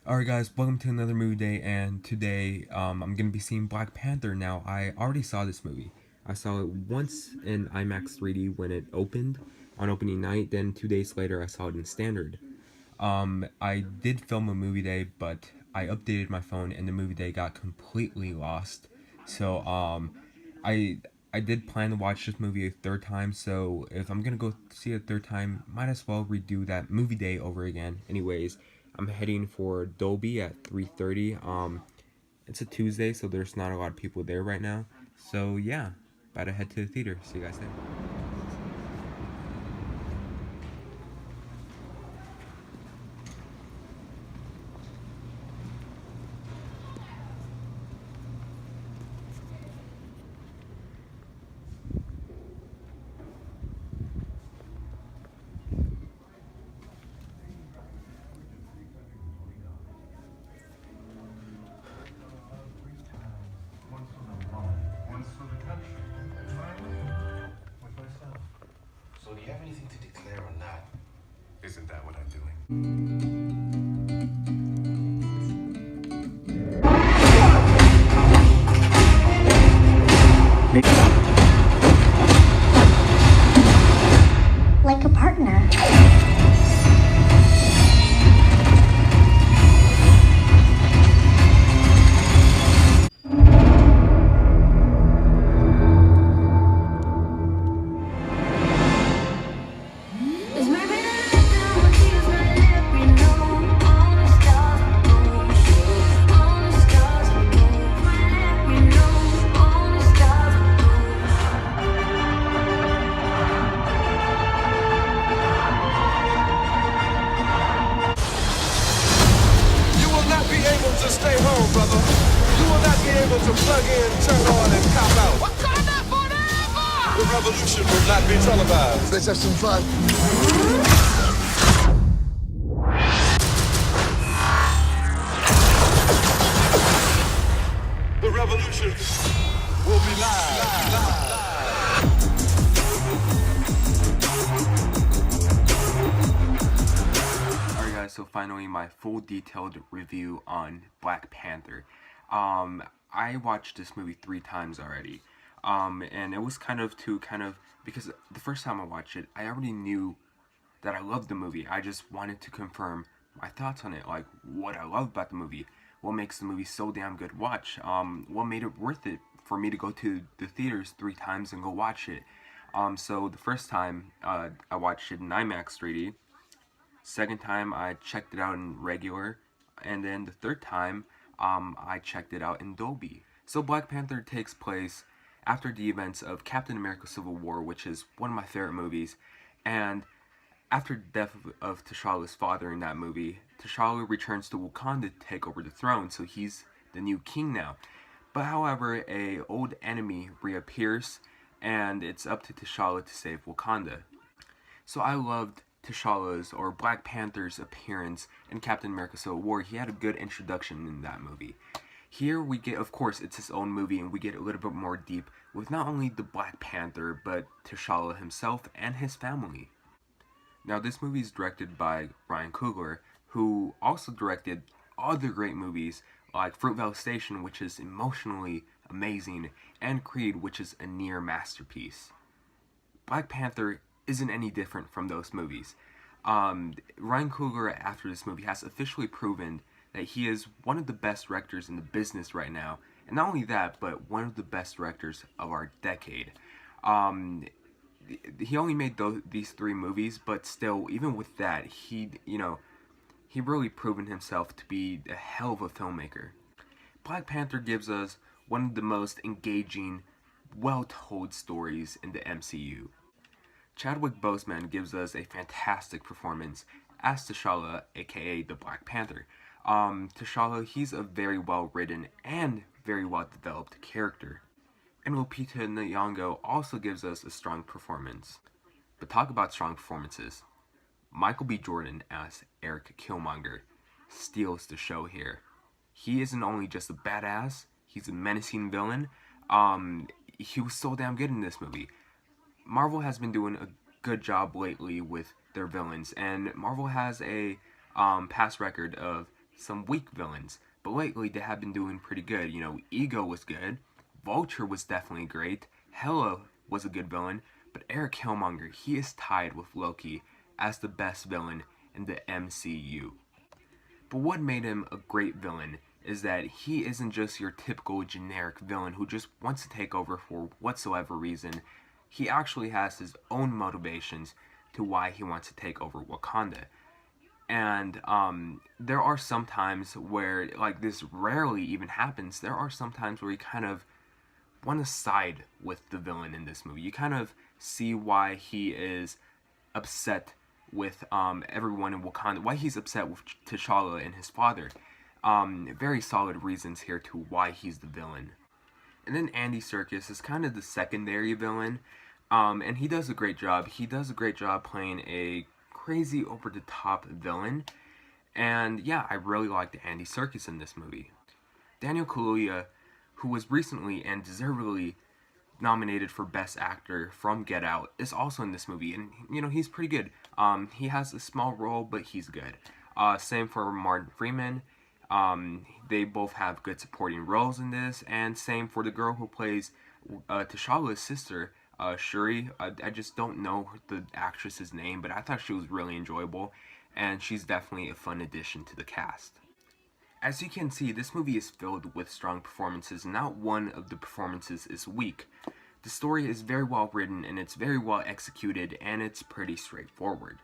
Alright guys, welcome to another movie day, and today I'm going to be seeing Black Panther. Now, I already saw this movie. I saw it once in IMAX 3D when it opened on opening night, then 2 days later I saw it in standard. I did film a movie day, but I updated my phone and the movie day got completely lost. So, I I did plan to watch this movie a third time, so if I'm gonna go see it a third time, might as well redo that movie day over again. Anyways, I'm heading for Dolby at 3:30. It's a Tuesday, so there's not a lot of people there right now. So yeah, about to head to the theater. See you guys there. So do you have anything to declare or not? Isn't that what I'm doing? Like a partner. To stay home, brother. You will not be able to plug in, turn on, and cop out. What's on that forever? The revolution will not be televised. Let's have some fun. The revolution will be live. So finally, my full detailed review on Black Panther. I watched this movie 3 times already, and it was because the first time I watched it, I already knew that I loved the movie. I just wanted to confirm my thoughts on it, like what I love about the movie, what makes the movie so damn good to watch, what made it worth it for me to go to the theaters 3 times and go watch it. So the first time I watched it in IMAX 3D. Second time I checked it out in regular, and then the third time I checked it out in Dolby. So Black Panther takes place after the events of Captain America Civil War, which is one of my favorite movies, and after the death of T'Challa's father in that movie, T'Challa returns to Wakanda to take over the throne, so he's the new king now. But however, a old enemy reappears, and it's up to T'Challa to save Wakanda. So I loved T'Challa's or Black Panther's appearance in Captain America Civil War. He had a good introduction in that movie. Here we get, of course, it's his own movie, and we get a little bit more deep with not only the Black Panther, but T'Challa himself and his family. Now, this movie is directed by Ryan Coogler, who also directed other great movies like Fruitvale Station, which is emotionally amazing, and Creed, which is a near masterpiece. Black Panther isn't any different from those movies. Ryan Coogler, after this movie, has officially proven that he is one of the best directors in the business right now. And not only that, but one of the best directors of our decade. He only made these 3 movies, but still, even with that, he really proven himself to be a hell of a filmmaker. Black Panther gives us one of the most engaging, well-told stories in the MCU. Chadwick Boseman gives us a fantastic performance as T'Challa, aka the Black Panther. T'Challa, he's a very well-written and very well-developed character. And Lupita Nyong'o also gives us a strong performance. But talk about strong performances. Michael B. Jordan as Eric Killmonger steals the show here. He isn't only just a badass, he's a menacing villain. He was so damn good in this movie. Marvel has been doing a good job lately with their villains, and Marvel has a past record of some weak villains. But lately they have been doing pretty good. You know, Ego was good, Vulture was definitely great, Hela was a good villain, but Eric Killmonger, he is tied with Loki as the best villain in the MCU. But what made him a great villain is that he isn't just your typical generic villain who just wants to take over for whatsoever reason. He actually has his own motivations to why he wants to take over Wakanda. And there are some times where, like, this rarely even happens, there are some times where you kind of want to side with the villain in this movie. You kind of see why he is upset with everyone in Wakanda, why he's upset with T'Challa and his father. Very solid reasons here to why he's the villain. And then Andy Serkis is kind of the secondary villain, and he does a great job. He does a great job playing a crazy over-the-top villain, and yeah, I really liked Andy Serkis in this movie. Daniel Kaluuya, who was recently and deservedly nominated for Best Actor from Get Out, is also in this movie, and you know, he's pretty good. He has a small role, but he's good. Same for Martin Freeman. They both have good supporting roles in this, and same for the girl who plays T'Challa's sister, Shuri. I just don't know the actress's name, but I thought she was really enjoyable, and she's definitely a fun addition to the cast. As you can see, this movie is filled with strong performances, and not one of the performances is weak. The story is very well written, and it's very well executed, and it's pretty straightforward.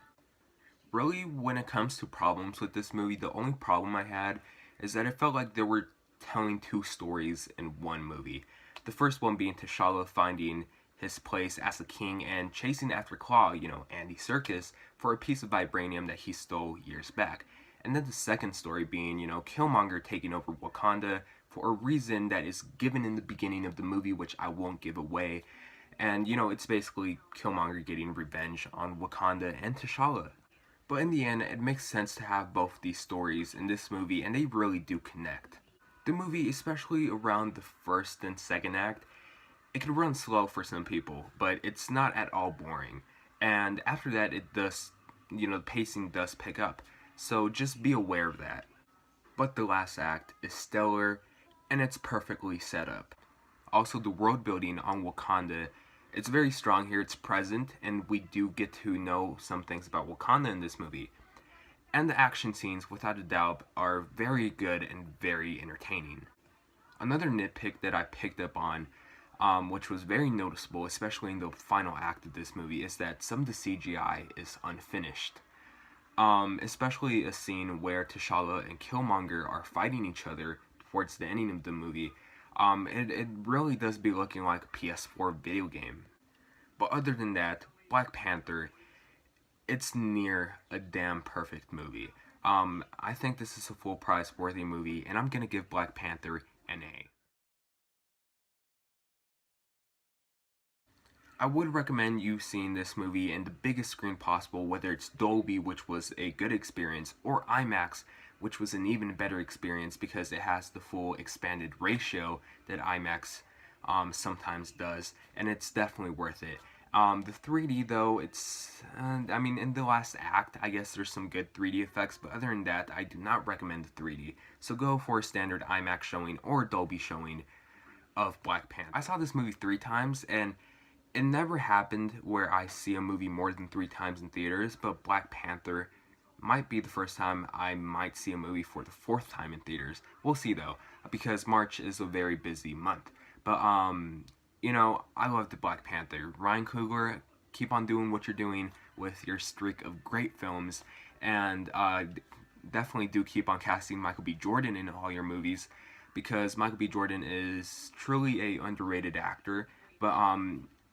Really, when it comes to problems with this movie, the only problem I had is that it felt like they were telling two stories in one movie. The first one being T'Challa finding his place as a king and chasing after Claw, you know, Andy Serkis, for a piece of vibranium that he stole years back. And then the second story being, you know, Killmonger taking over Wakanda for a reason that is given in the beginning of the movie, which I won't give away. And, you know, it's basically Killmonger getting revenge on Wakanda and T'Challa. But in the end, it makes sense to have both these stories in this movie, and they really do connect. The movie, especially around the first and second act, it can run slow for some people, but it's not at all boring. And after that, it does, you know, the pacing does pick up. So just be aware of that. But the last act is stellar, and it's perfectly set up. Also, the world building on Wakanda, it's very strong here, it's present, and we do get to know some things about Wakanda in this movie. And the action scenes, without a doubt, are very good and very entertaining. Another nitpick that I picked up on, which was very noticeable, especially in the final act of this movie, is that some of the CGI is unfinished. Especially a scene where T'Challa and Killmonger are fighting each other towards the ending of the movie. It really does be looking like a PS4 video game. But other than that, Black Panther, it's near a damn perfect movie. I think this is a full price worthy movie, and I'm gonna give Black Panther an A. I would recommend you seeing this movie in the biggest screen possible, whether it's Dolby, which was a good experience, or IMAX, which was an even better experience because it has the full expanded ratio that IMAX sometimes does, and it's definitely worth it. The 3D though, it's, I mean, in the last act, I guess there's some good 3D effects, but other than that, I do not recommend the 3D. So go for a standard IMAX showing or Dolby showing of Black Panther. I saw this movie 3 times, and it never happened where I see a movie more than 3 times in theaters, but Black Panther might be the first time I might see a movie for the 4th time in theaters. We'll see though, because March is a very busy month. But, you know, I love the Black Panther. Ryan Coogler, keep on doing what you're doing with your streak of great films, and definitely do keep on casting Michael B. Jordan in all your movies, because Michael B. Jordan is truly a underrated actor, but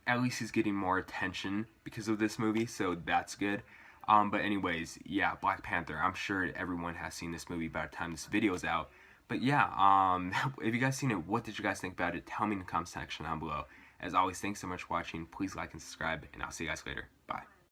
at least he's getting more attention because of this movie, so that's good. But anyways, yeah, Black Panther. I'm sure everyone has seen this movie by the time this video is out. But yeah, if you guys seen it, what did you guys think about it? Tell me in the comment section down below. As always, thanks so much for watching. Please like and subscribe, and I'll see you guys later.